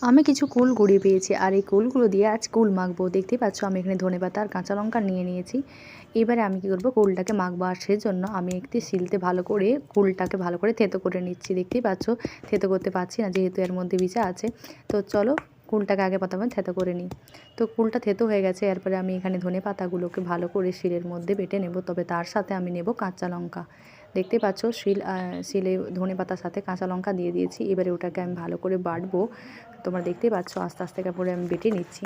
আমি কিছু কুল কুড়িয়ে পেয়েছি আর এই কুলগুলো দিয়ে আজ কুল মাখবো। দেখতেই পাচ্ছ আমি এখানে ধনেপাতা আর কাঁচা লঙ্কা নিয়ে নিয়েছি। এবারে আমি কী করবো, কুলটাকে মাখবো আর সেজন্য আমি একটি শিলতে ভালো করে কুলটাকে ভালো করে থেঁতো করে নিচ্ছি। দেখতেই পাচ্ছ থেঁতো করতে পারছি না যেহেতু এর মধ্যে বিচা আছে। তো চলো কুলটাকে আগে প্রথমে থেঁতো করে নিই। তো কুলটা থেঁতো হয়ে গেছে, এরপরে আমি এখানে ধনেপাতাগুলোকে ভালো করে শিলের মধ্যে বেটে নেব, তবে তার সাথে আমি নেব কাঁচা লঙ্কা। দেখতে পাচ্ছ শিলে ধনেপাতার সাথে কাঁচা লঙ্কা দিয়ে দিয়েছি। এবারে ওটাকে আমি ভালো করে বাটবো। তোমরা দেখতেই পাচ্ছ আস্তে আস্তে করে আমি বেটে নিচ্ছি।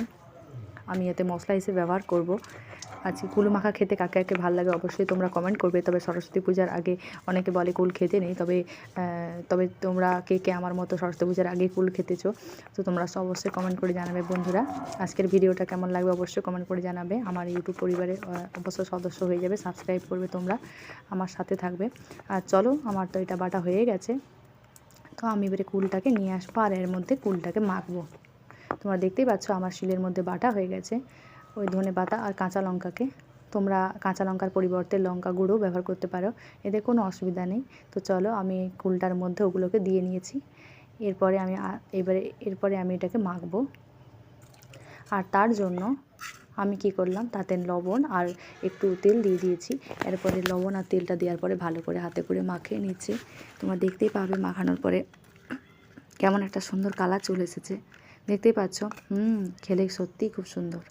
আমি এতে মশলা হিসেবে ব্যবহার করব। আজকে কুল মাখা খেতে কাকে কাকে ভালো লাগে অবশ্যই তোমরা কমেন্ট করবে। তবে সরস্বতী পূজার আগে অনেকে বলে কুল খেতে নেই, তবে তোমরা কে কে আমার মতো সরস্বতী পূজার আগে কুল খেতেছো, তো তোমরা অবশ্যই কমেন্ট করে জানাবে বন্ধুরা। আজকের ভিডিওটা কেমন লাগবে অবশ্যই কমেন্ট করে জানাবে। আমার ইউটিউব পরিবারের অবশ্যই সদস্য হয়ে যাবে, সাবস্ক্রাইব করবে, তোমরা আমার সাথে থাকবে। আর চলো আমার তো এটা বাটা হয়ে গেছে। তো আমি এবারে কুলটাকে নিয়ে আসবো আর এর মধ্যে কুলটাকে মাখবো। তোমরা দেখতেই পাচ্ছ আমার শিলের মধ্যে বাটা হয়ে গেছে ওই ধনেপাতা আর কাঁচা লঙ্কাকে। তোমরা কাঁচা লঙ্কার পরিবর্তে লঙ্কা গুঁড়ো ব্যবহার করতে পারো, এতে কোনো অসুবিধা নেই। তো চলো আমি কুলটার মধ্যে ওগুলোকে দিয়ে নিয়েছি। এরপরে আমি এটাকে মাখবো। আর তার জন্য আমি কি করলাম, তাতে লবণ আর একটু তেল দিয়ে দিয়েছি। এরপরে লবণ আর তেলটা দেওয়ার পরে ভালো করে হাতে করে মাখিয়ে নিচ্ছি। তোমরা দেখতেই পাবে মাখানোর পরে কেমন একটা সুন্দর কালার চলে এসেছে। দেখতেই পাচ্ছ, খেলে সত্যিই খুব সুন্দর।